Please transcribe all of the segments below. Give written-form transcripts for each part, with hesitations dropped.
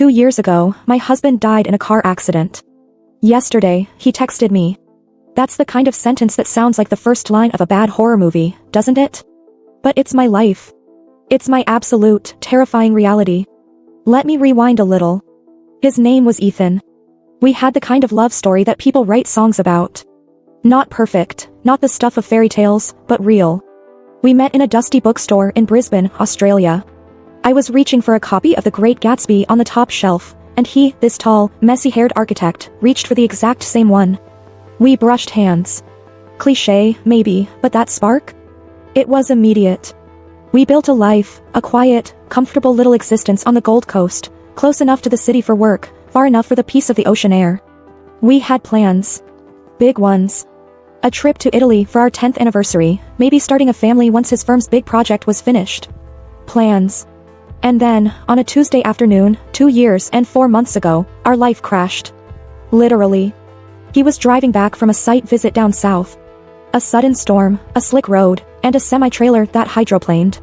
2 years ago, my husband died in a car accident. Yesterday, he texted me. That's the kind of sentence that sounds like the first line of a bad horror movie, doesn't it? But it's my life. It's my absolute, terrifying reality. Let me rewind a little. His name was Ethan. We had the kind of love story that people write songs about. Not perfect, not the stuff of fairy tales, but real. We met in a dusty bookstore in Brisbane, Australia. I was reaching for a copy of The Great Gatsby on the top shelf, and he, this tall, messy-haired architect, reached for the exact same one. We brushed hands. Cliché, maybe, but that spark? It was immediate. We built a life, a quiet, comfortable little existence on the Gold Coast, close enough to the city for work, far enough for the peace of the ocean air. We had plans. Big ones. A trip to Italy for our 10th anniversary, maybe starting a family once his firm's big project was finished. Plans. And then, on a Tuesday afternoon, 2 years and 4 months ago, our life crashed. Literally. He was driving back from a site visit down south. A sudden storm, a slick road, and a semi-trailer that hydroplaned.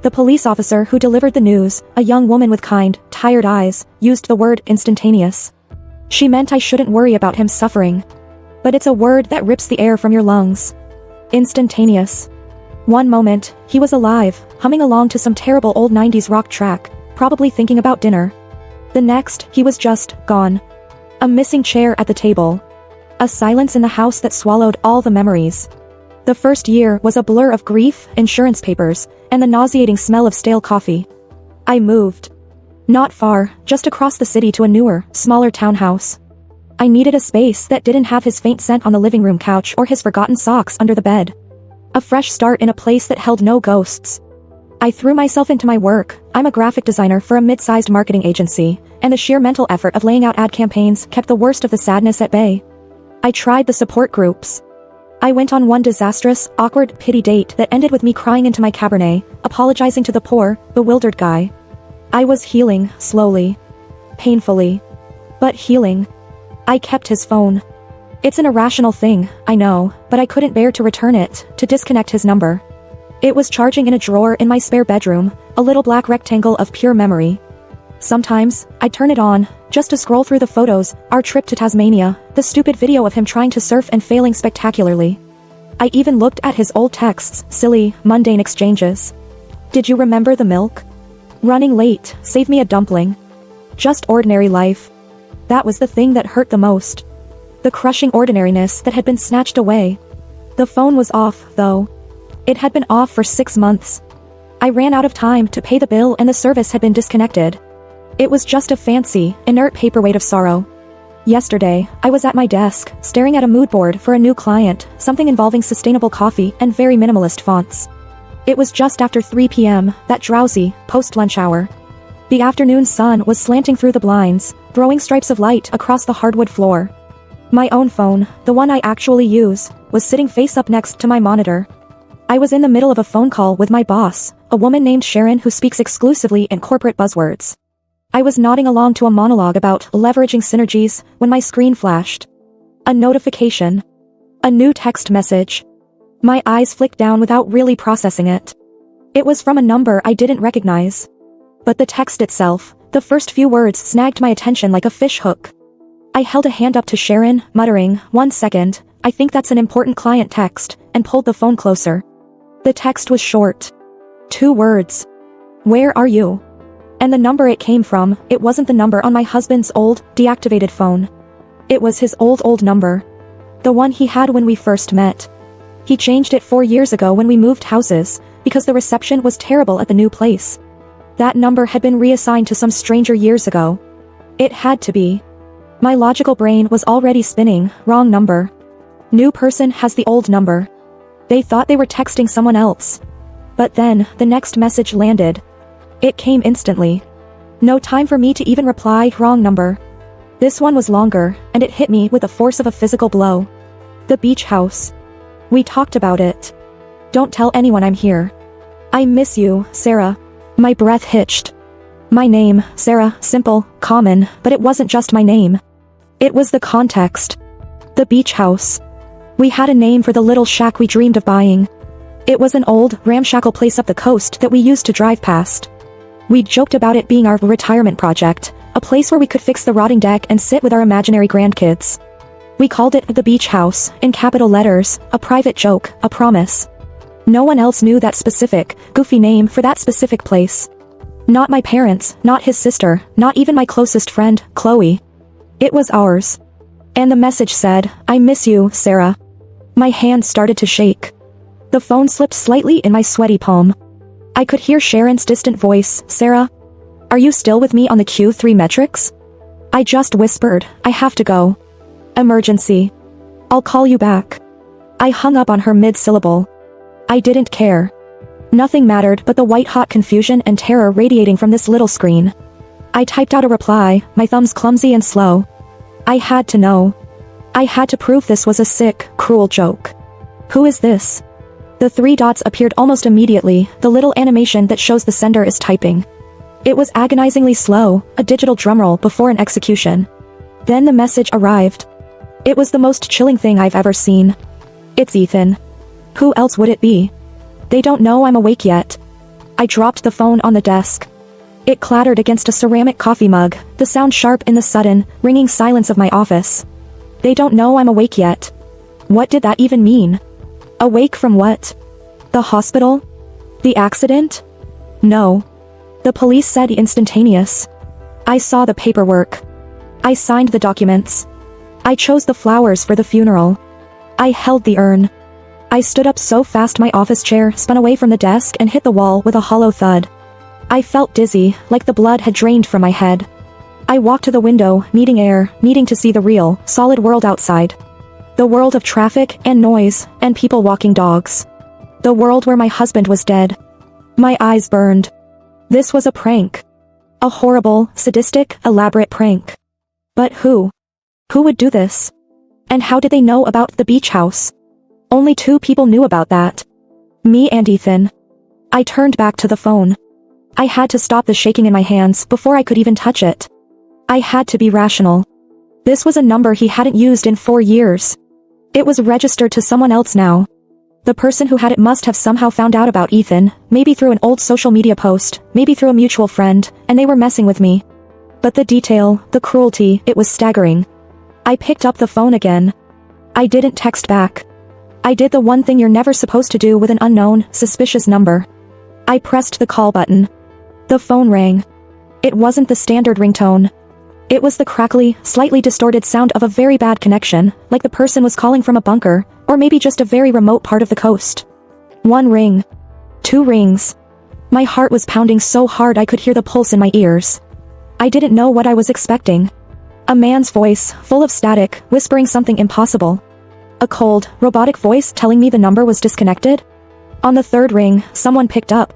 The police officer who delivered the news, a young woman with kind, tired eyes, used the word instantaneous. She meant I shouldn't worry about him suffering. But it's a word that rips the air from your lungs. Instantaneous. One moment, he was alive, humming along to some terrible old 90s rock track, probably thinking about dinner. The next, he was just gone. A missing chair at the table. A silence in the house that swallowed all the memories. The first year was a blur of grief, insurance papers, and the nauseating smell of stale coffee. I moved. Not far, just across the city to a newer, smaller townhouse. I needed a space that didn't have his faint scent on the living room couch or his forgotten socks under the bed. A fresh start in a place that held no ghosts. I threw myself into my work. I'm a graphic designer for a mid-sized marketing agency, and the sheer mental effort of laying out ad campaigns kept the worst of the sadness at bay. I tried the support groups. I went on one disastrous, awkward pity date that ended with me crying into my Cabernet, apologizing to the poor, bewildered guy. I was healing, slowly. Painfully. But healing. I kept his phone. It's an irrational thing, I know, but I couldn't bear to return it, to disconnect his number. It was charging in a drawer in my spare bedroom, a little black rectangle of pure memory. Sometimes, I'd turn it on, just to scroll through the photos, our trip to Tasmania, the stupid video of him trying to surf and failing spectacularly. I even looked at his old texts, silly, mundane exchanges. Did you remember the milk? Running late, save me a dumpling. Just ordinary life. That was the thing that hurt the most. The crushing ordinariness that had been snatched away. The phone was off, though. It had been off for 6 months. I ran out of time to pay the bill and the service had been disconnected. It was just a fancy, inert paperweight of sorrow. Yesterday, I was at my desk, staring at a mood board for a new client, something involving sustainable coffee and very minimalist fonts. It was just after 3 p.m., that drowsy, post-lunch hour. The afternoon sun was slanting through the blinds, throwing stripes of light across the hardwood floor. My own phone, the one I actually use, was sitting face up next to my monitor. I was in the middle of a phone call with my boss, a woman named Sharon who speaks exclusively in corporate buzzwords. I was nodding along to a monologue about leveraging synergies when my screen flashed. A notification. A new text message. My eyes flicked down without really processing it. It was from a number I didn't recognize. But the text itself, the first few words snagged my attention like a fish hook. I held a hand up to Sharon, muttering, "1 second, I think that's an important client text," and pulled the phone closer. The text was short. 2 words. "Where are you?" And the number it came from, it wasn't the number on my husband's old, deactivated phone. It was his old number. The one he had when we first met. He changed it 4 years ago when we moved houses, because the reception was terrible at the new place. That number had been reassigned to some stranger years ago. It had to be. My logical brain was already spinning, wrong number. New person has the old number. They thought they were texting someone else. But then, the next message landed. It came instantly. No time for me to even reply, wrong number. This one was longer, and it hit me with the force of a physical blow. The beach house. We talked about it. Don't tell anyone I'm here. I miss you, Sarah. My breath hitched. My name, Sarah, simple, common, but it wasn't just my name. It was the context. The beach house. We had a name for the little shack we dreamed of buying. It was an old, ramshackle place up the coast that we used to drive past. We joked about it being our retirement project, a place where we could fix the rotting deck and sit with our imaginary grandkids. We called it the beach house, in capital letters, a private joke, a promise. No one else knew that specific, goofy name for that specific place. Not my parents, not his sister, not even my closest friend, Chloe. It was ours. And the message said, "I miss you, Sarah." My hand started to shake. The phone slipped slightly in my sweaty palm. I could hear Sharon's distant voice, "Sarah? Are you still with me on the Q3 metrics?" I just whispered, "I have to go. Emergency. I'll call you back." I hung up on her mid-syllable. I didn't care. Nothing mattered but the white-hot confusion and terror radiating from this little screen. I typed out a reply, my thumbs clumsy and slow. I had to know. I had to prove this was a sick, cruel joke. Who is this? The 3 dots appeared almost immediately, the little animation that shows the sender is typing. It was agonizingly slow, a digital drumroll before an execution. Then the message arrived. It was the most chilling thing I've ever seen. "It's Ethan." Who else would it be? They don't know I'm awake yet. I dropped the phone on the desk. It clattered against a ceramic coffee mug, the sound sharp in the sudden, ringing silence of my office. They don't know I'm awake yet. What did that even mean? Awake from what? The hospital? The accident? No. The police said instantaneous. I saw the paperwork. I signed the documents. I chose the flowers for the funeral. I held the urn. I stood up so fast my office chair spun away from the desk and hit the wall with a hollow thud. I felt dizzy, like the blood had drained from my head. I walked to the window, needing air, needing to see the real, solid world outside. The world of traffic and noise, and people walking dogs. The world where my husband was dead. My eyes burned. This was a prank. A horrible, sadistic, elaborate prank. But who? Who would do this? And how did they know about the beach house? Only 2 people knew about that. Me and Ethan. I turned back to the phone. I had to stop the shaking in my hands before I could even touch it. I had to be rational. This was a number he hadn't used in 4 years. It was registered to someone else now. The person who had it must have somehow found out about Ethan, maybe through an old social media post, maybe through a mutual friend, and they were messing with me. But the detail, the cruelty, it was staggering. I picked up the phone again. I didn't text back. I did the one thing you're never supposed to do with an unknown, suspicious number. I pressed the call button. The phone rang. It wasn't the standard ringtone. It was the crackly, slightly distorted sound of a very bad connection, like the person was calling from a bunker, or maybe just a very remote part of the coast. 1 ring. 2 rings. My heart was pounding so hard I could hear the pulse in my ears. I didn't know what I was expecting. A man's voice, full of static, whispering something impossible. A cold, robotic voice telling me the number was disconnected? On the 3rd ring, someone picked up.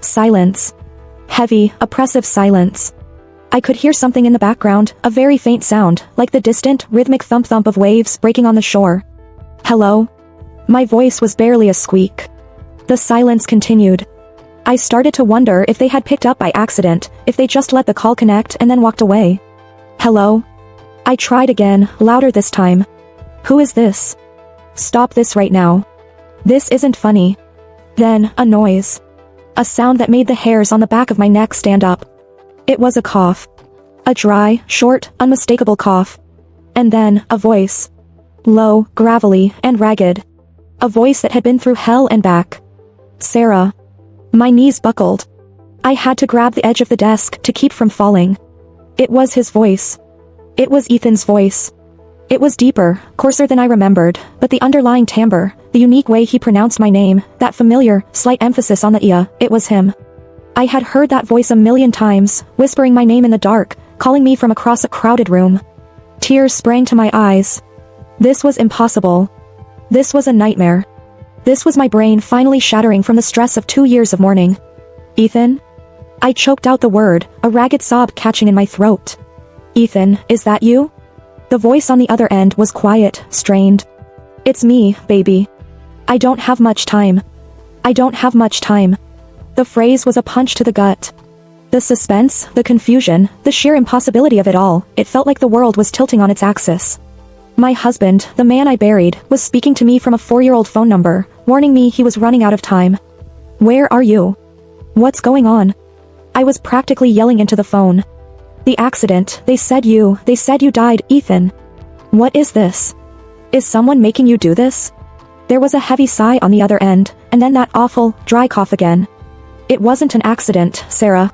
Silence. Heavy, oppressive silence. I could hear something in the background, a very faint sound, like the distant, rhythmic thump-thump of waves breaking on the shore. Hello? My voice was barely a squeak. The silence continued. I started to wonder if they had picked up by accident, if they just let the call connect and then walked away. Hello? I tried again, louder this time. Who is this? Stop this right now. This isn't funny. Then, a noise. A sound that made the hairs on the back of my neck stand up. It was a cough. A dry, short, unmistakable cough. And then, a voice. Low, gravelly, and ragged. A voice that had been through hell and back. Sarah. My knees buckled. I had to grab the edge of the desk to keep from falling. It was his voice. It was Ethan's voice. It was deeper, coarser than I remembered, but the underlying timbre, the unique way he pronounced my name, that familiar, slight emphasis on the "ia," it was him. I had heard that voice a million times, whispering my name in the dark, calling me from across a crowded room. Tears sprang to my eyes. This was impossible. This was a nightmare. This was my brain finally shattering from the stress of 2 years of mourning. Ethan? I choked out the word, a ragged sob catching in my throat. Ethan, is that you? The voice on the other end was quiet, strained. It's me, baby. I don't have much time. I don't have much time. The phrase was a punch to the gut. The suspense, the confusion, the sheer impossibility of it all, it felt like the world was tilting on its axis. My husband, the man I buried, was speaking to me from a 4-year-old phone number, warning me he was running out of time. Where are you? What's going on? I was practically yelling into the phone. The accident, they said you died, Ethan. What is this? Is someone making you do this? There was a heavy sigh on the other end, and then that awful, dry cough again. It wasn't an accident, Sarah.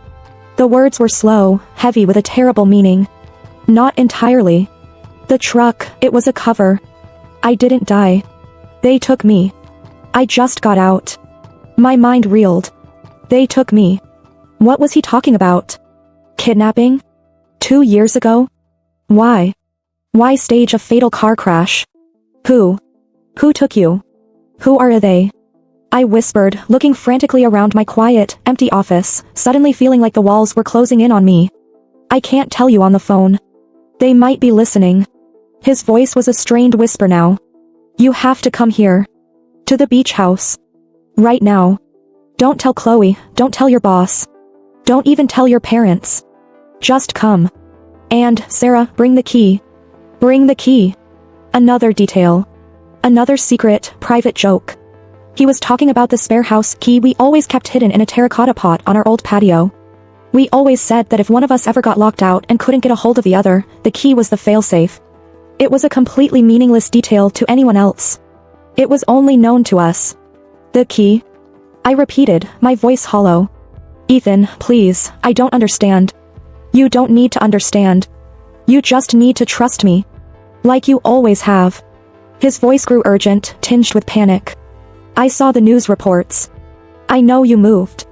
The words were slow, heavy with a terrible meaning. Not entirely. The truck, it was a cover. I didn't die. They took me. I just got out. My mind reeled. They took me. What was he talking about? Kidnapping? 2 years ago? Why? Why stage a fatal car crash? Who took you? Who are they? I whispered, looking frantically around my quiet, empty office, suddenly feeling like the walls were closing in on me. I can't tell you on the phone. They might be listening. His voice was a strained whisper now. You have to come here. To the beach house. Right now. Don't tell Chloe, don't tell your boss. Don't even tell your parents. Just come. And, Sarah, bring the key. Bring the key. Another detail. Another secret, private joke. He was talking about the spare house key we always kept hidden in a terracotta pot on our old patio. We always said that if one of us ever got locked out and couldn't get a hold of the other, the key was the failsafe. It was a completely meaningless detail to anyone else. It was only known to us. The key? I repeated, my voice hollow. Ethan, please, I don't understand. You don't need to understand. You just need to trust me. Like you always have. His voice grew urgent, tinged with panic. I saw the news reports. I know you moved.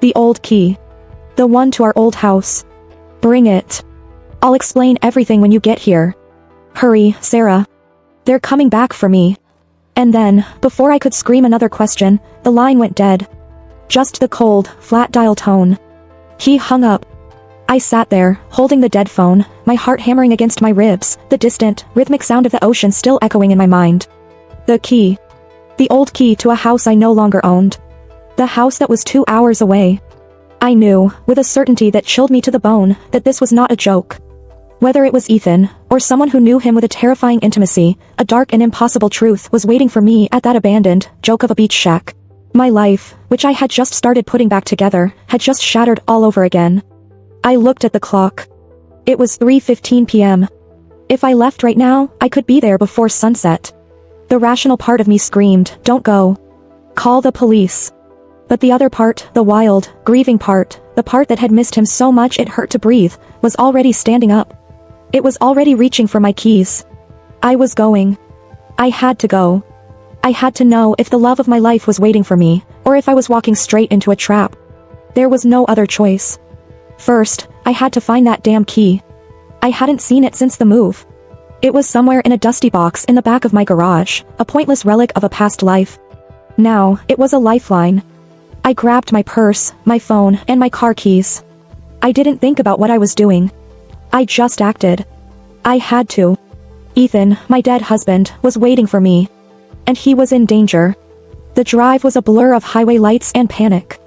The old key. The one to our old house. Bring it. I'll explain everything when you get here. Hurry, Sarah. They're coming back for me. And then, before I could scream another question, the line went dead. Just the cold, flat dial tone. He hung up. I sat there, holding the dead phone, my heart hammering against my ribs, the distant, rhythmic sound of the ocean still echoing in my mind. The key. The old key to a house I no longer owned. The house that was 2 hours away. I knew, with a certainty that chilled me to the bone, that this was not a joke. Whether it was Ethan, or someone who knew him with a terrifying intimacy, a dark and impossible truth was waiting for me at that abandoned, joke of a beach shack. My life, which I had just started putting back together, had just shattered all over again. I looked at the clock. It was 3:15 p.m. If I left right now, I could be there before sunset. The rational part of me screamed, don't go. Call the police. But the other part, the wild, grieving part, the part that had missed him so much it hurt to breathe, was already standing up. It was already reaching for my keys. I was going. I had to go. I had to know if the love of my life was waiting for me, or if I was walking straight into a trap. There was no other choice. First, I had to find that damn key. I hadn't seen it since the move. It was somewhere in a dusty box in the back of my garage, a pointless relic of a past life. Now, it was a lifeline. I grabbed my purse, my phone, and my car keys. I didn't think about what I was doing. I just acted. I had to. Ethan, my dead husband, was waiting for me. And he was in danger. The drive was a blur of highway lights and panic.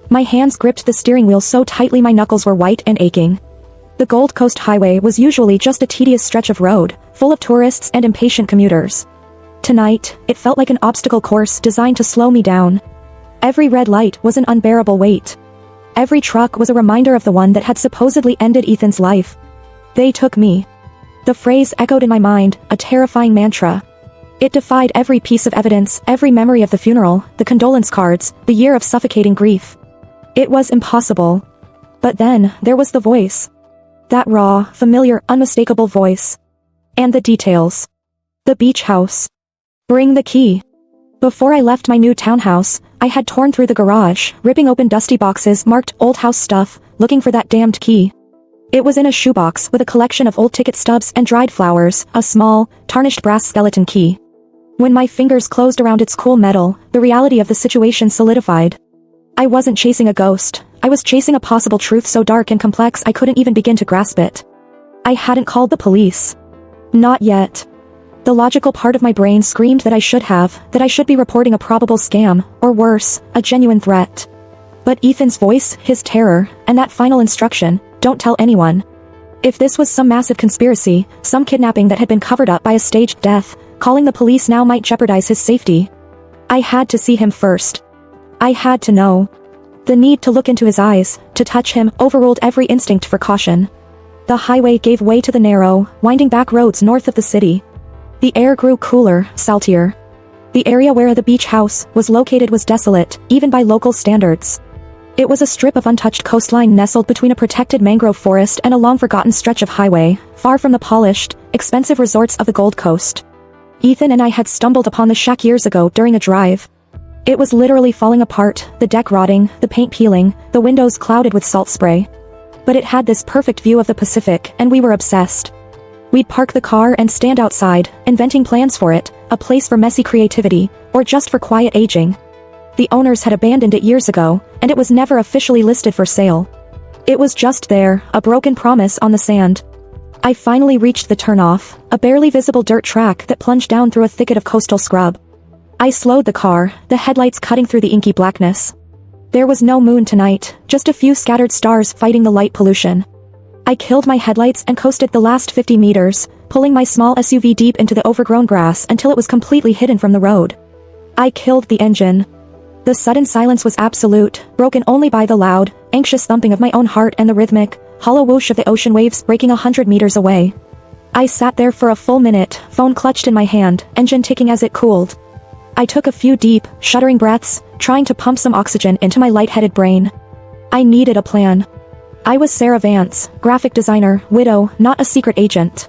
My hands gripped the steering wheel so tightly my knuckles were white and aching. The Gold Coast Highway was usually just a tedious stretch of road, full of tourists and impatient commuters. Tonight, it felt like an obstacle course designed to slow me down. Every red light was an unbearable weight. Every truck was a reminder of the one that had supposedly ended Ethan's life. They took me. The phrase echoed in my mind, a terrifying mantra. It defied every piece of evidence, every memory of the funeral, the condolence cards, the year of suffocating grief. It was impossible. But then, there was the voice. That raw, familiar, unmistakable voice. And the details. The beach house. Bring the key. Before I left my new townhouse, I had torn through the garage, ripping open dusty boxes marked old house stuff, looking for that damned key. It was in a shoebox with a collection of old ticket stubs and dried flowers, a small, tarnished brass skeleton key. When my fingers closed around its cool metal, the reality of the situation solidified. I wasn't chasing a ghost. I was chasing a possible truth so dark and complex I couldn't even begin to grasp it. I hadn't called the police. Not yet. The logical part of my brain screamed that I should be reporting a probable scam, or worse, a genuine threat. But Ethan's voice, his terror, and that final instruction, don't tell anyone. If this was some massive conspiracy, some kidnapping that had been covered up by a staged death, calling the police now might jeopardize his safety. I had to see him first. I had to know. The need to look into his eyes, to touch him, overruled every instinct for caution. The highway gave way to the narrow, winding back roads north of the city. The air grew cooler, saltier. The area where the beach house was located was desolate, even by local standards. It was a strip of untouched coastline nestled between a protected mangrove forest and a long-forgotten stretch of highway, far from the polished, expensive resorts of the Gold Coast. Ethan and I had stumbled upon the shack years ago during a drive. It was literally falling apart, the deck rotting, the paint peeling, the windows clouded with salt spray. But it had this perfect view of the Pacific, and we were obsessed. We'd park the car and stand outside, inventing plans for it, a place for messy creativity, or just for quiet aging. The owners had abandoned it years ago, and it was never officially listed for sale. It was just there, a broken promise on the sand. I finally reached the turnoff, a barely visible dirt track that plunged down through a thicket of coastal scrub. I slowed the car, the headlights cutting through the inky blackness. There was no moon tonight, just a few scattered stars fighting the light pollution. I killed my headlights and coasted the last 50 meters, pulling my small SUV deep into the overgrown grass until it was completely hidden from the road. I killed the engine. The sudden silence was absolute, broken only by the loud, anxious thumping of my own heart and the rhythmic, hollow whoosh of the ocean waves breaking 100 meters away. I sat there for a full minute, phone clutched in my hand, engine ticking as it cooled. I took a few deep, shuddering breaths, trying to pump some oxygen into my lightheaded brain. I needed a plan. I was Sarah Vance, graphic designer, widow, not a secret agent.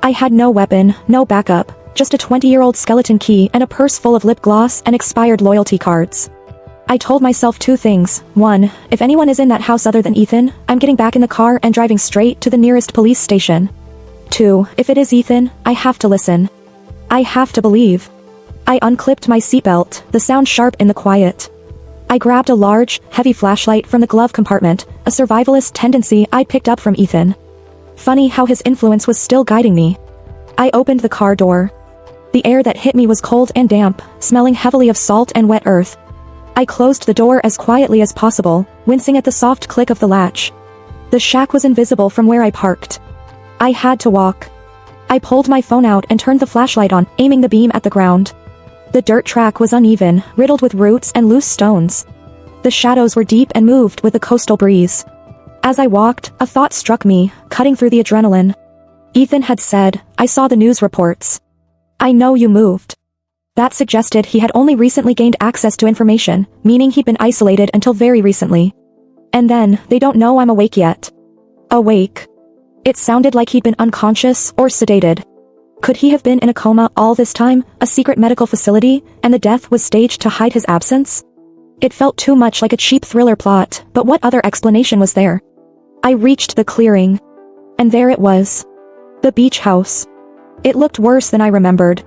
I had no weapon, no backup, just a 20-year-old skeleton key and a purse full of lip gloss and expired loyalty cards. I told myself two things. 1, if anyone is in that house other than Ethan, I'm getting back in the car and driving straight to the nearest police station. 2, if it is Ethan, I have to listen. I have to believe. I unclipped my seatbelt, the sound sharp in the quiet. I grabbed a large, heavy flashlight from the glove compartment, a survivalist tendency I'd picked up from Ethan. Funny how his influence was still guiding me. I opened the car door. The air that hit me was cold and damp, smelling heavily of salt and wet earth. I closed the door as quietly as possible, wincing at the soft click of the latch. The shack was invisible from where I parked. I had to walk. I pulled my phone out and turned the flashlight on, aiming the beam at the ground. The dirt track was uneven, riddled with roots and loose stones. The shadows were deep and moved with the coastal breeze. As I walked, a thought struck me, cutting through the adrenaline. Ethan had said, "I saw the news reports. I know you moved." That suggested he had only recently gained access to information, meaning he'd been isolated until very recently. And then, they don't know I'm awake yet. Awake. It sounded like he'd been unconscious or sedated. Could he have been in a coma all this time, a secret medical facility, and the death was staged to hide his absence? It felt too much like a cheap thriller plot, but what other explanation was there? I reached the clearing. And there it was. The beach house. It looked worse than I remembered.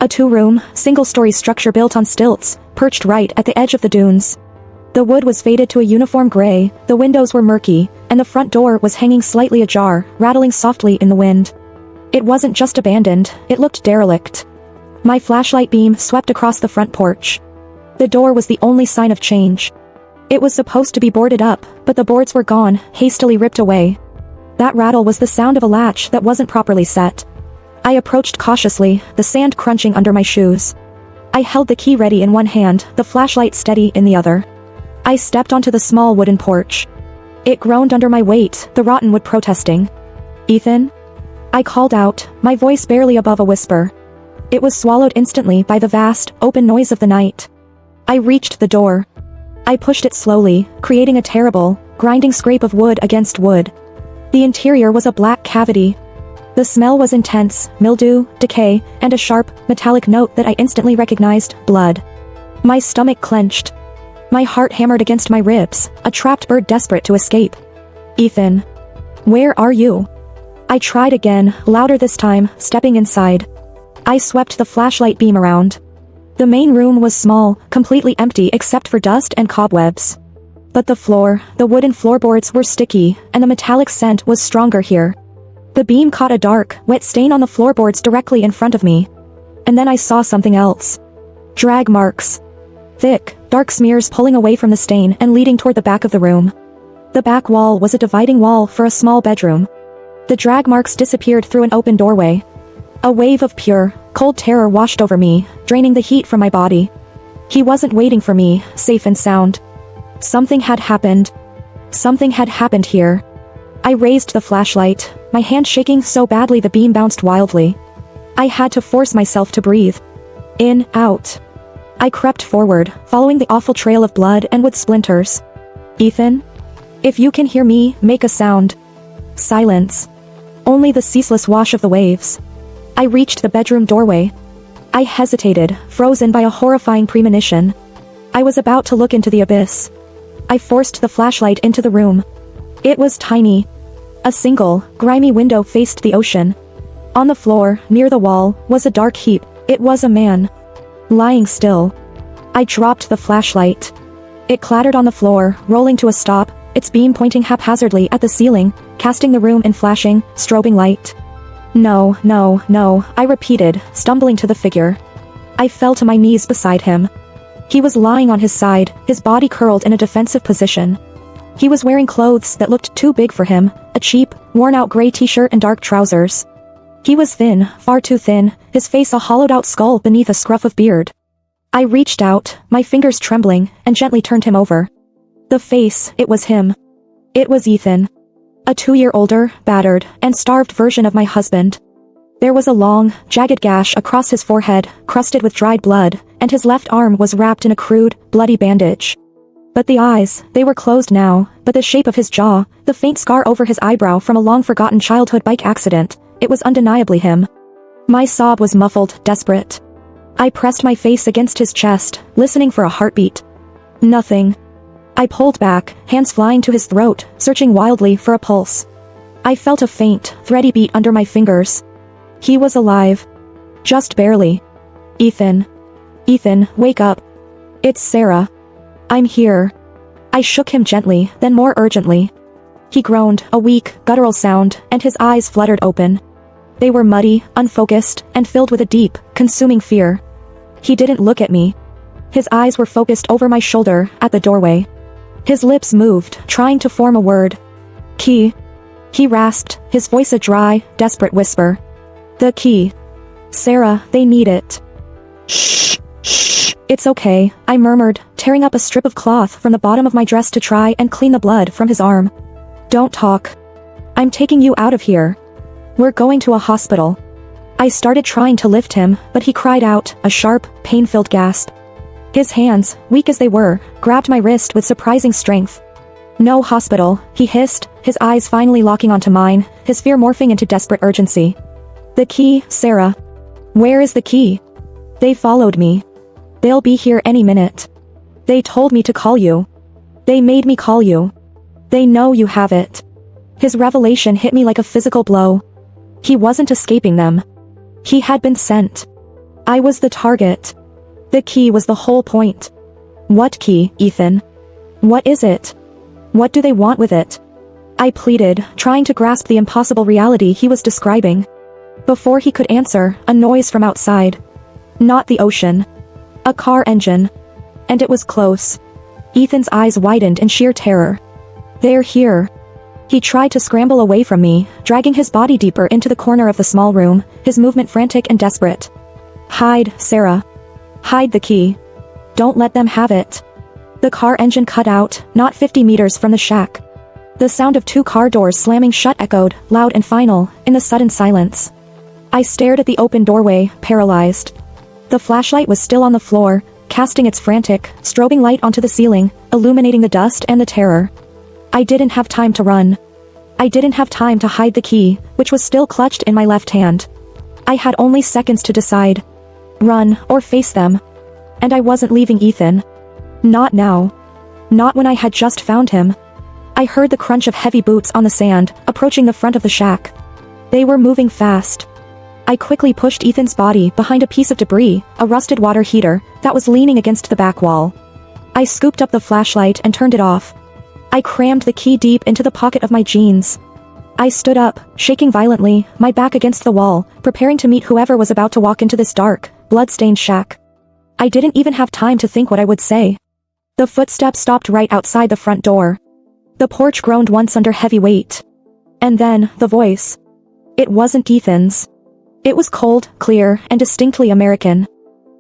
A 2-room, single-story structure built on stilts, perched right at the edge of the dunes. The wood was faded to a uniform gray, the windows were murky, and the front door was hanging slightly ajar, rattling softly in the wind. It wasn't just abandoned, it looked derelict. My flashlight beam swept across the front porch. The door was the only sign of change. It was supposed to be boarded up, but the boards were gone, hastily ripped away. That rattle was the sound of a latch that wasn't properly set. I approached cautiously, the sand crunching under my shoes. I held the key ready in one hand, the flashlight steady in the other. I stepped onto the small wooden porch. It groaned under my weight, the rotten wood protesting. "Ethan?" I called out, my voice barely above a whisper. It was swallowed instantly by the vast, open noise of the night. I reached the door. I pushed it slowly, creating a terrible, grinding scrape of wood against wood. The interior was a black cavity. The smell was intense, mildew, decay, and a sharp, metallic note that I instantly recognized: blood. My stomach clenched. My heart hammered against my ribs, a trapped bird desperate to escape. "Ethan. Where are you?" I tried again, louder this time, stepping inside. I swept the flashlight beam around. The main room was small, completely empty except for dust and cobwebs. But the floor, the wooden floorboards were sticky, and the metallic scent was stronger here. The beam caught a dark, wet stain on the floorboards directly in front of me. And then I saw something else. Drag marks. Thick, dark smears pulling away from the stain and leading toward the back of the room. The back wall was a dividing wall for a small bedroom. The drag marks disappeared through an open doorway. A wave of pure, cold terror washed over me, draining the heat from my body. He wasn't waiting for me, safe and sound. Something had happened. Something had happened here. I raised the flashlight, my hand shaking so badly the beam bounced wildly. I had to force myself to breathe. In, out. I crept forward, following the awful trail of blood and wood splinters. Ethan? If you can hear me, make a sound. Silence. Only the ceaseless wash of the waves. I reached the bedroom doorway. I hesitated, frozen by a horrifying premonition. I was about to look into the abyss. I forced the flashlight into the room. It was tiny. A single, grimy window faced the ocean. On the floor, near the wall, was a dark heap. It was a man. Lying still. I dropped the flashlight. It clattered on the floor, rolling to a stop, its beam pointing haphazardly at the ceiling, casting the room in flashing, strobing light. No, no, no, I repeated, stumbling to the figure. I fell to my knees beside him. He was lying on his side, his body curled in a defensive position. He was wearing clothes that looked too big for him, a cheap, worn-out gray t-shirt and dark trousers. He was thin, far too thin, his face a hollowed-out skull beneath a scruff of beard. I reached out, my fingers trembling, and gently turned him over. The face, it was him. It was Ethan. A 2-year older, battered, and starved version of my husband. There was a long, jagged gash across his forehead, crusted with dried blood, and his left arm was wrapped in a crude, bloody bandage. But the eyes, they were closed now, but the shape of his jaw, the faint scar over his eyebrow from a long-forgotten childhood bike accident, it was undeniably him. My sob was muffled, desperate. I pressed my face against his chest, listening for a heartbeat. Nothing. I pulled back, hands flying to his throat, searching wildly for a pulse. I felt a faint, thready beat under my fingers. He was alive. Just barely. Ethan. Ethan, wake up. It's Sarah. I'm here. I shook him gently, then more urgently. He groaned, a weak, guttural sound, and his eyes fluttered open. They were muddy, unfocused, and filled with a deep, consuming fear. He didn't look at me. His eyes were focused over my shoulder, at the doorway. His lips moved, trying to form a word. Key. He rasped, his voice a dry, desperate whisper. The key. Sarah, they need it. Shh, shh. It's okay, I murmured, tearing up a strip of cloth from the bottom of my dress to try and clean the blood from his arm. Don't talk. I'm taking you out of here. We're going to a hospital. I started trying to lift him, but he cried out, a sharp, pain-filled gasp. His hands, weak as they were, grabbed my wrist with surprising strength. No hospital, he hissed, his eyes finally locking onto mine, his fear morphing into desperate urgency. The key, Sarah. Where is the key? They followed me. They'll be here any minute. They told me to call you. They made me call you. They know you have it. His revelation hit me like a physical blow. He wasn't escaping them. He had been sent. I was the target. The key was the whole point. What key, Ethan? What is it? What do they want with it? I pleaded, trying to grasp the impossible reality he was describing. Before he could answer, a noise from outside. Not the ocean. A car engine. And it was close. Ethan's eyes widened in sheer terror. They're here. He tried to scramble away from me, dragging his body deeper into the corner of the small room, his movement frantic and desperate. Hide, Sarah. Hide the key. Don't let them have it. The car engine cut out, not 50 meters from the shack. The sound of 2 car doors slamming shut echoed, loud and final, in the sudden silence. I stared at the open doorway, paralyzed. The flashlight was still on the floor, casting its frantic, strobing light onto the ceiling, illuminating the dust and the terror. I didn't have time to run. I didn't have time to hide the key, which was still clutched in my left hand. I had only seconds to decide. Run, or face them. And I wasn't leaving Ethan. Not now. Not when I had just found him. I heard the crunch of heavy boots on the sand, approaching the front of the shack. They were moving fast. I quickly pushed Ethan's body behind a piece of debris, a rusted water heater, that was leaning against the back wall. I scooped up the flashlight and turned it off. I crammed the key deep into the pocket of my jeans. I stood up, shaking violently, my back against the wall, preparing to meet whoever was about to walk into this dark, blood-stained shack. I didn't even have time to think what I would say. The footsteps stopped right outside the front door. The porch groaned once under heavy weight. And then, the voice. It wasn't Ethan's. It was cold, clear, and distinctly American.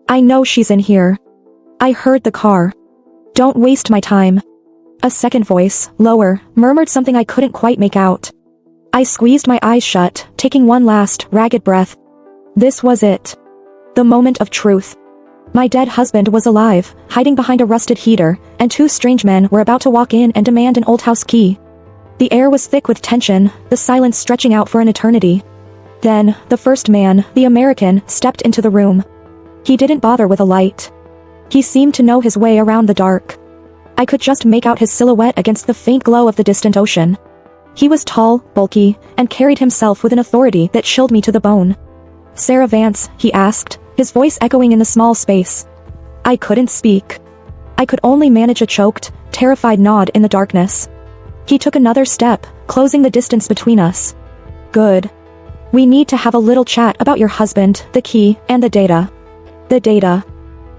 I know she's in here. I heard the car. Don't waste my time. A second voice, lower, murmured something I couldn't quite make out. I squeezed my eyes shut, taking one last, ragged breath. This was it. The moment of truth. My dead husband was alive, hiding behind a rusted heater, and two strange men were about to walk in and demand an old house key. The air was thick with tension, the silence stretching out for an eternity. Then, the first man, the American, stepped into the room. He didn't bother with a light. He seemed to know his way around the dark. I could just make out his silhouette against the faint glow of the distant ocean. He was tall, bulky, and carried himself with an authority that chilled me to the bone. "Sarah Vance," he asked, his voice echoing in the small space. I couldn't speak. I could only manage a choked, terrified nod in the darkness. He took another step, closing the distance between us. "Good. We need to have a little chat about your husband, the key, and the data." The data.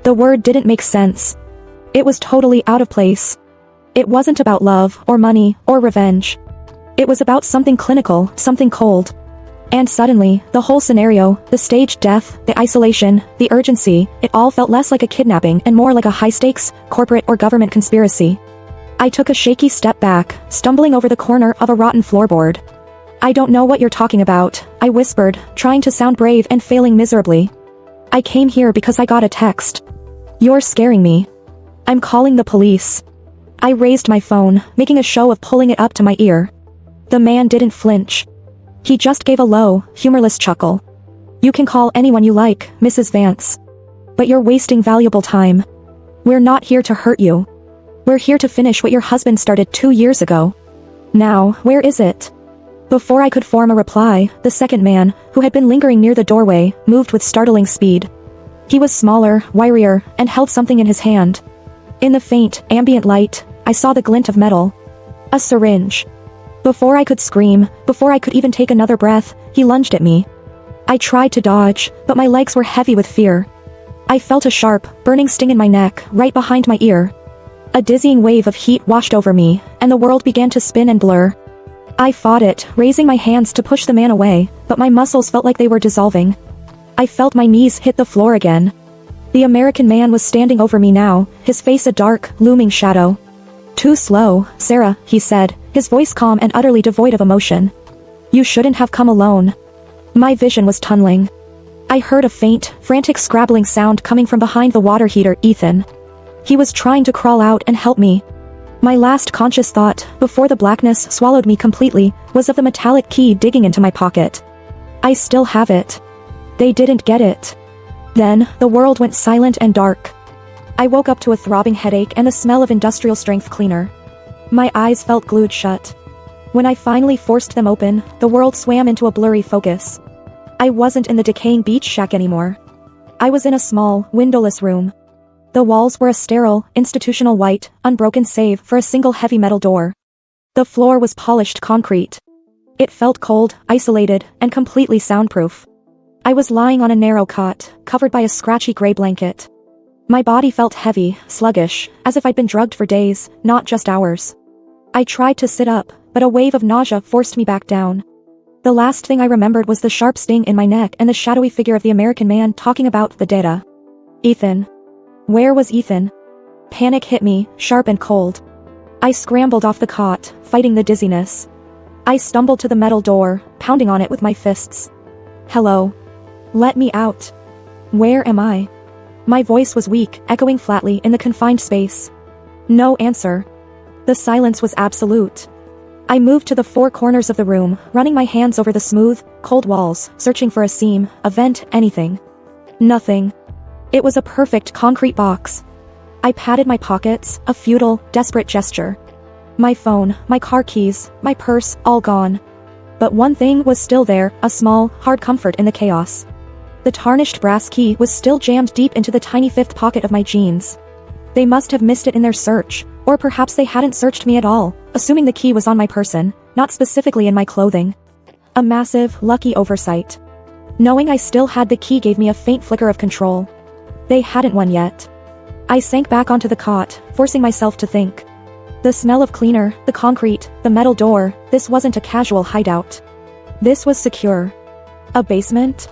The word didn't make sense. It was totally out of place. It wasn't about love, or money, or revenge. It was about something clinical, something cold. And suddenly, the whole scenario, the staged death, the isolation, the urgency, it all felt less like a kidnapping and more like a high-stakes, corporate or government conspiracy. I took a shaky step back, stumbling over the corner of a rotten floorboard. "I don't know what you're talking about," I whispered, trying to sound brave and failing miserably. "I came here because I got a text. You're scaring me. I'm calling the police." I raised my phone, making a show of pulling it up to my ear. The man didn't flinch. He just gave a low, humorless chuckle. "You can call anyone you like, Mrs. Vance. But you're wasting valuable time. We're not here to hurt you. We're here to finish what your husband started 2 years ago. Now, where is it?" Before I could form a reply, the second man, who had been lingering near the doorway, moved with startling speed. He was smaller, wirier, and held something in his hand. In the faint, ambient light, I saw the glint of metal. A syringe. Before I could scream, before I could even take another breath, he lunged at me. I tried to dodge, but my legs were heavy with fear. I felt a sharp, burning sting in my neck, right behind my ear. A dizzying wave of heat washed over me, and the world began to spin and blur. I fought it, raising my hands to push the man away, but my muscles felt like they were dissolving. I felt my knees hit the floor again. The American man was standing over me now, his face a dark, looming shadow. "Too slow, Sarah," he said, his voice calm and utterly devoid of emotion. "You shouldn't have come alone." My vision was tunneling. I heard a faint, frantic scrabbling sound coming from behind the water heater. Ethan. He was trying to crawl out and help me. My last conscious thought, before the blackness swallowed me completely, was of the metallic key digging into my pocket. I still have it. They didn't get it. Then, the world went silent and dark. I woke up to a throbbing headache and the smell of industrial-strength cleaner. My eyes felt glued shut. When I finally forced them open, the world swam into a blurry focus. I wasn't in the decaying beach shack anymore. I was in a small, windowless room. The walls were a sterile, institutional white, unbroken save for a single heavy metal door. The floor was polished concrete. It felt cold, isolated, and completely soundproof. I was lying on a narrow cot, covered by a scratchy gray blanket. My body felt heavy, sluggish, as if I'd been drugged for days, not just hours. I tried to sit up, but a wave of nausea forced me back down. The last thing I remembered was the sharp sting in my neck and the shadowy figure of the American man talking about the data. Ethan. Where was Ethan? Panic hit me, sharp and cold. I scrambled off the cot, fighting the dizziness. I stumbled to the metal door, pounding on it with my fists. "Hello. Let me out. Where am I?" My voice was weak, echoing flatly in the confined space. No answer. The silence was absolute. I moved to the four corners of the room, running my hands over the smooth, cold walls, searching for a seam, a vent, anything. Nothing. It was a perfect concrete box. I patted my pockets, a futile, desperate gesture. My phone, my car keys, my purse, all gone. But one thing was still there, a small, hard comfort in the chaos. The tarnished brass key was still jammed deep into the tiny fifth pocket of my jeans. They must have missed it in their search, or perhaps they hadn't searched me at all, assuming the key was on my person, not specifically in my clothing. A massive, lucky oversight. Knowing I still had the key gave me a faint flicker of control. They hadn't won yet. I sank back onto the cot, forcing myself to think. The smell of cleaner, the concrete, the metal door, this wasn't a casual hideout. This was secure. A basement?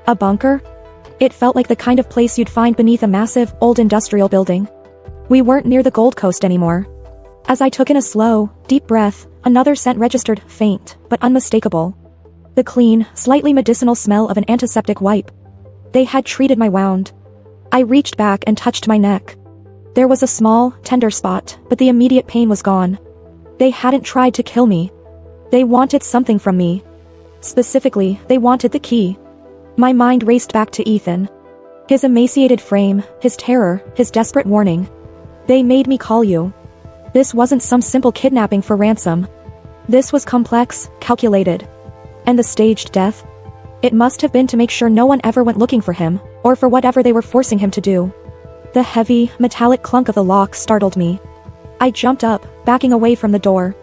A bunker? It felt like the kind of place you'd find beneath a massive, old industrial building. We weren't near the Gold Coast anymore. As I took in a slow, deep breath, another scent registered, faint, but unmistakable. The clean, slightly medicinal smell of an antiseptic wipe. They had treated my wound. I reached back and touched my neck. There was a small, tender spot, but the immediate pain was gone. They hadn't tried to kill me. They wanted something from me. Specifically, they wanted the key. My mind raced back to Ethan. His emaciated frame, his terror, his desperate warning. They made me call you. This wasn't some simple kidnapping for ransom. This was complex, calculated. And the staged death? It must have been to make sure no one ever went looking for him, or for whatever they were forcing him to do. The heavy, metallic clunk of the lock startled me. I jumped up, backing away from the door.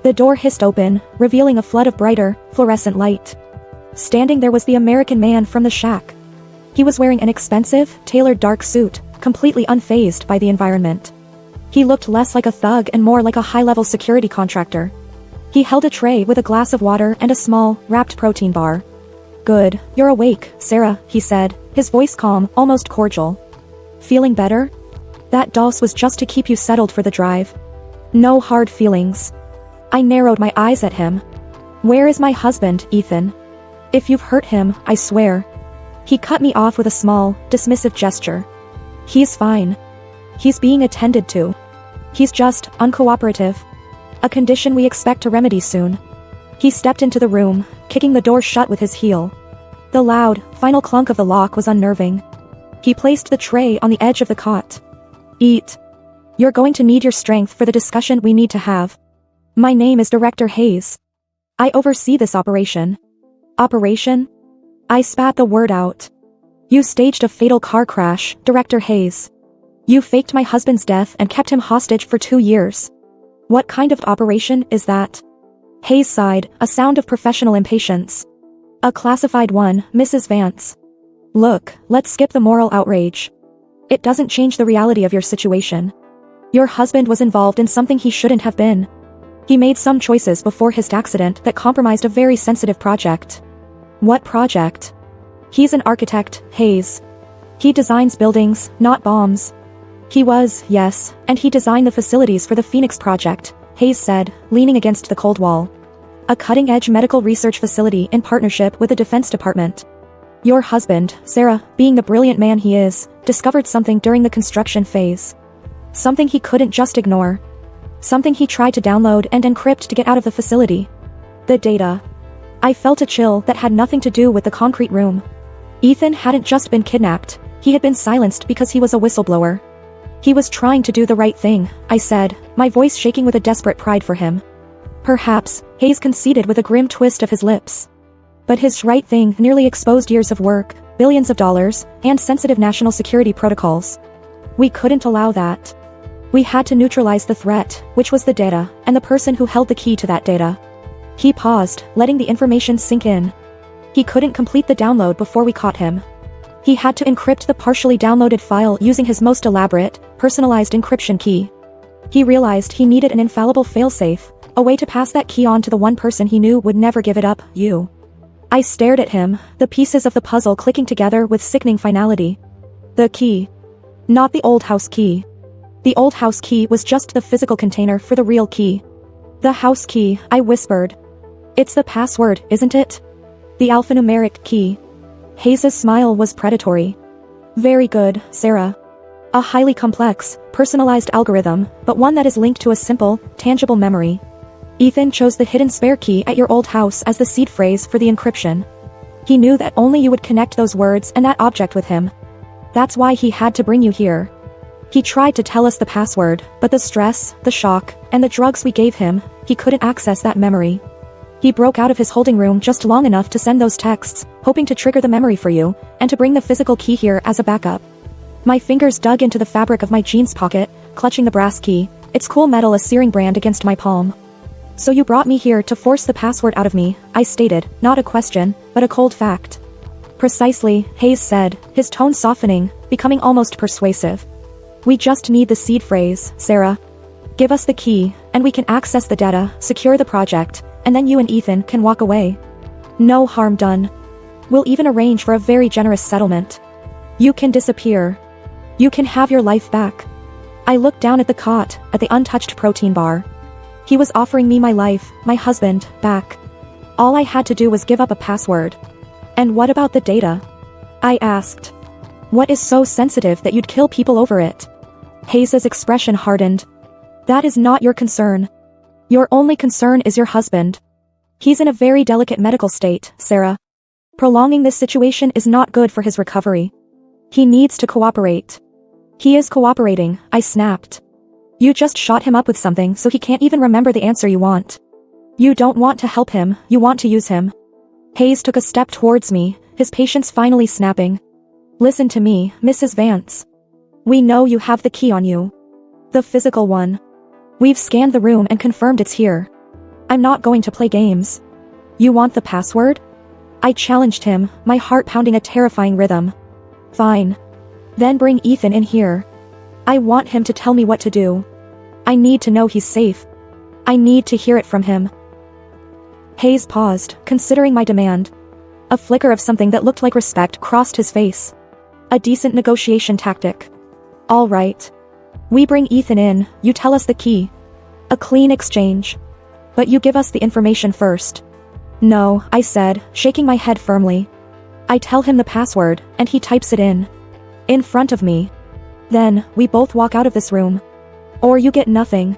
The door hissed open, revealing a flood of brighter, fluorescent light. Standing there was the American man from the shack. He was wearing an expensive, tailored dark suit, completely unfazed by the environment. He looked less like a thug and more like a high-level security contractor. He held a tray with a glass of water and a small, wrapped protein bar. "Good, you're awake, Sarah," he said, his voice calm, almost cordial. "Feeling better? That dose was just to keep you settled for the drive. No hard feelings." I narrowed my eyes at him. "Where is my husband, Ethan? If you've hurt him, I swear." He cut me off with a small, dismissive gesture. "He's fine. He's being attended to. He's just uncooperative. A condition we expect to remedy soon." He stepped into the room, kicking the door shut with his heel. The loud, final clunk of the lock was unnerving. He placed the tray on the edge of the cot. "Eat. You're going to need your strength for the discussion we need to have. My name is Director Hayes. I oversee this operation." "Operation?" I spat the word out. "You staged a fatal car crash, Director Hayes. You faked my husband's death and kept him hostage for 2 years. What kind of operation is that?" Hayes sighed, a sound of professional impatience. "A classified one, Mrs. Vance. Look, let's skip the moral outrage. It doesn't change the reality of your situation. Your husband was involved in something he shouldn't have been. He made some choices before his accident that compromised a very sensitive project." "What project?" "He's an architect, Hayes. He designs buildings, not bombs." "He was, yes, and he designed the facilities for the Phoenix Project," Hayes said, leaning against the cold wall. "A cutting-edge medical research facility in partnership with the Defense Department. Your husband, Sarah, being the brilliant man he is, discovered something during the construction phase. Something he couldn't just ignore. Something he tried to download and encrypt to get out of the facility. The data." I felt a chill that had nothing to do with the concrete room. Ethan hadn't just been kidnapped, he had been silenced because he was a whistleblower. He was trying to do the right thing, I said, my voice shaking with a desperate pride for him. "Perhaps," Hayes conceded with a grim twist of his lips. "But his right thing nearly exposed years of work, billions of dollars, and sensitive national security protocols. We couldn't allow that. We had to neutralize the threat, which was the data, and the person who held the key to that data." He paused, letting the information sink in. He couldn't complete the download before we caught him. He had to encrypt the partially downloaded file using his most elaborate, personalized encryption key. He realized he needed an infallible failsafe, a way to pass that key on to the one person he knew would never give it up, you. I stared at him, the pieces of the puzzle clicking together with sickening finality. The key. Not the old house key. The old house key was just the physical container for the real key. "The house key," I whispered. "It's the password, isn't it? The alphanumeric key." Hayes' smile was predatory. "Very good, Sarah. A highly complex, personalized algorithm, but one that is linked to a simple, tangible memory. Ethan chose the hidden spare key at your old house as the seed phrase for the encryption. He knew that only you would connect those words and that object with him. That's why he had to bring you here. He tried to tell us the password, but the stress, the shock, and the drugs we gave him, he couldn't access that memory. He broke out of his holding room just long enough to send those texts, hoping to trigger the memory for you, and to bring the physical key here as a backup." My fingers dug into the fabric of my jeans pocket, clutching the brass key, its cool metal a searing brand against my palm. "So you brought me here to force the password out of me," I stated, not a question, but a cold fact. "Precisely," Hayes said, his tone softening, becoming almost persuasive. "We just need the seed phrase, Sarah. Give us the key, and we can access the data, secure the project, and then you and Ethan can walk away. No harm done. We'll even arrange for a very generous settlement. You can disappear. You can have your life back." I looked down at the cot, at the untouched protein bar. He was offering me my life, my husband, back. All I had to do was give up a password. And what about the data? I asked. What is so sensitive that you'd kill people over it? Hayes's expression hardened. That is not your concern. Your only concern is your husband. He's in a very delicate medical state, Sarah. Prolonging this situation is not good for his recovery. He needs to cooperate. He is cooperating, I snapped. You just shot him up with something so he can't even remember the answer you want. You don't want to help him, you want to use him. Hayes took a step towards me, his patience finally snapping. Listen to me, Mrs. Vance. We know you have the key on you. The physical one. We've scanned the room and confirmed it's here. I'm not going to play games. You want the password? I challenged him, my heart pounding a terrifying rhythm. Fine. Then bring Ethan in here. I want him to tell me what to do. I need to know he's safe. I need to hear it from him. Hayes paused, considering my demand. A flicker of something that looked like respect crossed his face. A decent negotiation tactic. All right. We bring Ethan in, you tell us the key. A clean exchange. But you give us the information first. No, I said, shaking my head firmly. I tell him the password, and he types it in front of me. Then, we both walk out of this room. Or you get nothing.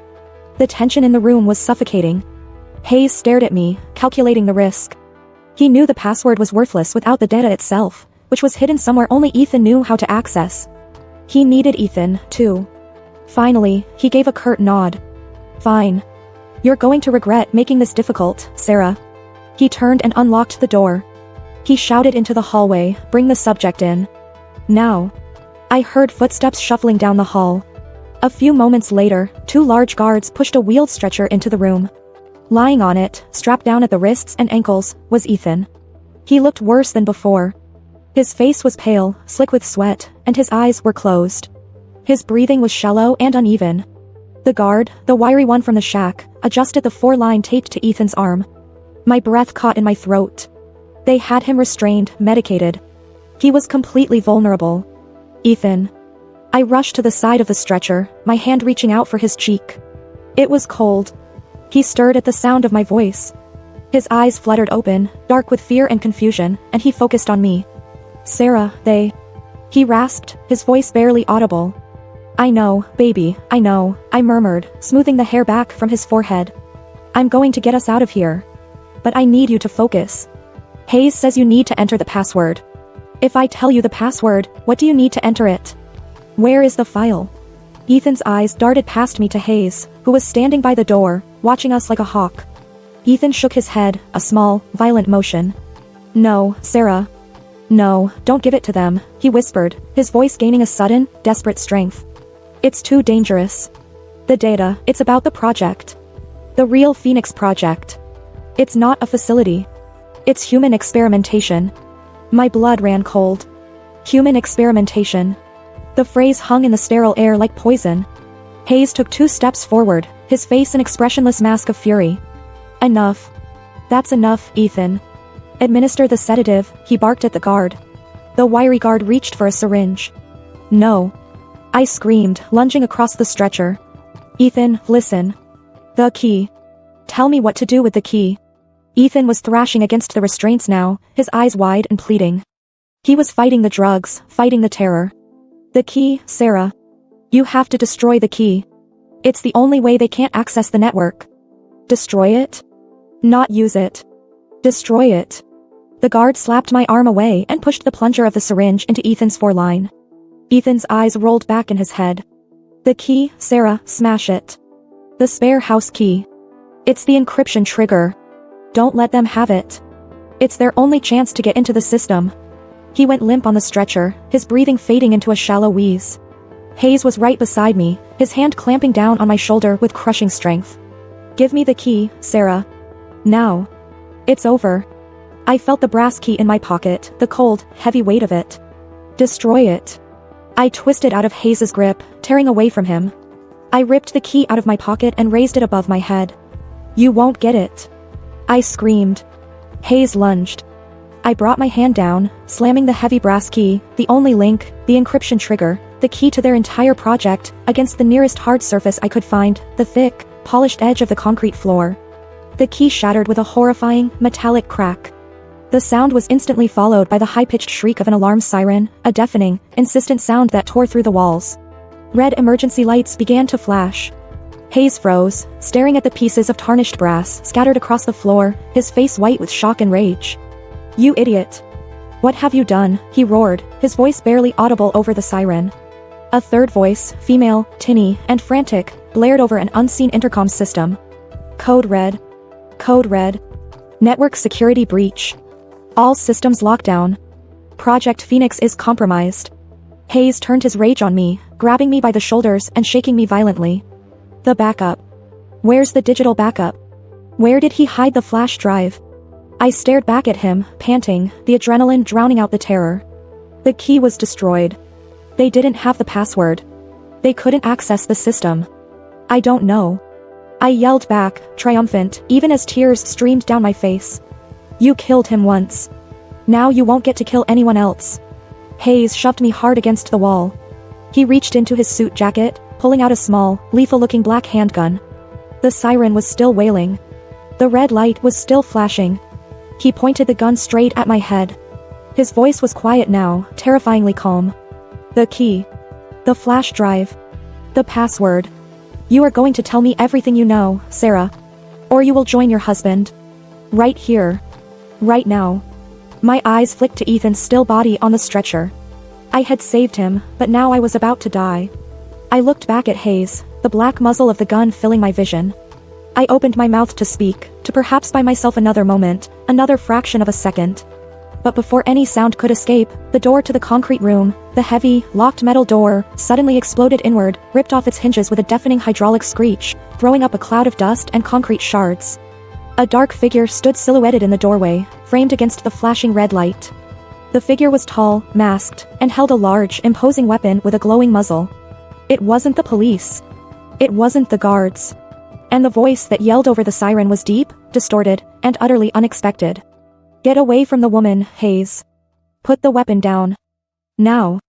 The tension in the room was suffocating. Hayes stared at me, calculating the risk. He knew the password was worthless without the data itself, which was hidden somewhere only Ethan knew how to access. He needed Ethan, too. Finally, he gave a curt nod. Fine. You're going to regret making this difficult, Sarah. He turned and unlocked the door. He shouted into the hallway, bring the subject in. Now. I heard footsteps shuffling down the hall. A few moments later, 2 large guards pushed a wheeled stretcher into the room. Lying on it, strapped down at the wrists and ankles, was Ethan. He looked worse than before. His face was pale, slick with sweat, and his eyes were closed. His breathing was shallow and uneven. The guard, the wiry one from the shack, adjusted the 4-line tape to Ethan's arm. My breath caught in my throat. They had him restrained, medicated. He was completely vulnerable. Ethan. I rushed to the side of the stretcher, my hand reaching out for his cheek. It was cold. He stirred at the sound of my voice. His eyes fluttered open, dark with fear and confusion, and he focused on me. Sarah, they... He rasped, his voice barely audible. I know, baby, I know, I murmured, smoothing the hair back from his forehead. I'm going to get us out of here. But I need you to focus. Hayes says you need to enter the password. If I tell you the password, what do you need to enter it? Where is the file? Ethan's eyes darted past me to Hayes, who was standing by the door, watching us like a hawk. Ethan shook his head, a small, violent motion. No, Sarah. No, don't give it to them, he whispered, his voice gaining a sudden, desperate strength. It's too dangerous. The data, it's about the project. The real Phoenix project. It's not a facility. It's human experimentation. My blood ran cold. Human experimentation. The phrase hung in the sterile air like poison. Hayes took 2 steps forward, his face an expressionless mask of fury. Enough. That's enough, Ethan. Administer the sedative, he barked at the guard. The wiry guard reached for a syringe. No. I screamed, lunging across the stretcher. Ethan, listen. The key. Tell me what to do with the key. Ethan was thrashing against the restraints now, his eyes wide and pleading. He was fighting the drugs, fighting the terror. The key, Sarah. You have to destroy the key. It's the only way they can't access the network. Destroy it? Not use it. Destroy it. The guard slapped my arm away and pushed the plunger of the syringe into Ethan's 4-line. Ethan's eyes rolled back in his head. The key, Sarah, smash it. The spare house key. It's the encryption trigger. Don't let them have it. It's their only chance to get into the system. He went limp on the stretcher, his breathing fading into a shallow wheeze. Hayes was right beside me, his hand clamping down on my shoulder with crushing strength. Give me the key, Sarah. Now. It's over. I felt the brass key in my pocket, the cold, heavy weight of it. Destroy it. I twisted out of Hayes's grip, tearing away from him. I ripped the key out of my pocket and raised it above my head. You won't get it. I screamed. Hayes lunged. I brought my hand down, slamming the heavy brass key, the only link, the encryption trigger, the key to their entire project, against the nearest hard surface I could find, the thick, polished edge of the concrete floor. The key shattered with a horrifying, metallic crack. The sound was instantly followed by the high-pitched shriek of an alarm siren, a deafening, insistent sound that tore through the walls. Red emergency lights began to flash. Hayes froze, staring at the pieces of tarnished brass scattered across the floor, his face white with shock and rage. "You idiot! What have you done?" he roared, his voice barely audible over the siren. A third voice, female, tinny, and frantic, blared over an unseen intercom system. "Code red. Code red. Network security breach. All systems lockdown. Project Phoenix is compromised." Hayes turned his rage on me, grabbing me by the shoulders and shaking me violently. "The backup. Where's the digital backup? Where did he hide the flash drive?" I stared back at him, panting, the adrenaline drowning out the terror. The key was destroyed. They didn't have the password. They couldn't access the system. "I don't know." I yelled back, triumphant, even as tears streamed down my face. "You killed him once. Now you won't get to kill anyone else." Hayes shoved me hard against the wall. He reached into his suit jacket, pulling out a small, lethal-looking black handgun. The siren was still wailing. The red light was still flashing. He pointed the gun straight at my head. His voice was quiet now, terrifyingly calm. "The key. The flash drive. The password. You are going to tell me everything you know, Sarah. Or you will join your husband. Right here. Right now." My eyes flicked to Ethan's still body on the stretcher. I had saved him, but now I was about to die. I looked back at Hayes, the black muzzle of the gun filling my vision. I opened my mouth to speak, to perhaps buy myself another moment, another fraction of a second. But before any sound could escape, the door to the concrete room, the heavy, locked metal door, suddenly exploded inward, ripped off its hinges with a deafening hydraulic screech, throwing up a cloud of dust and concrete shards. A dark figure stood silhouetted in the doorway, framed against the flashing red light. The figure was tall, masked, and held a large, imposing weapon with a glowing muzzle. It wasn't the police. It wasn't the guards. And the voice that yelled over the siren was deep, distorted, and utterly unexpected. "Get away from the woman, Hayes. Put the weapon down. Now."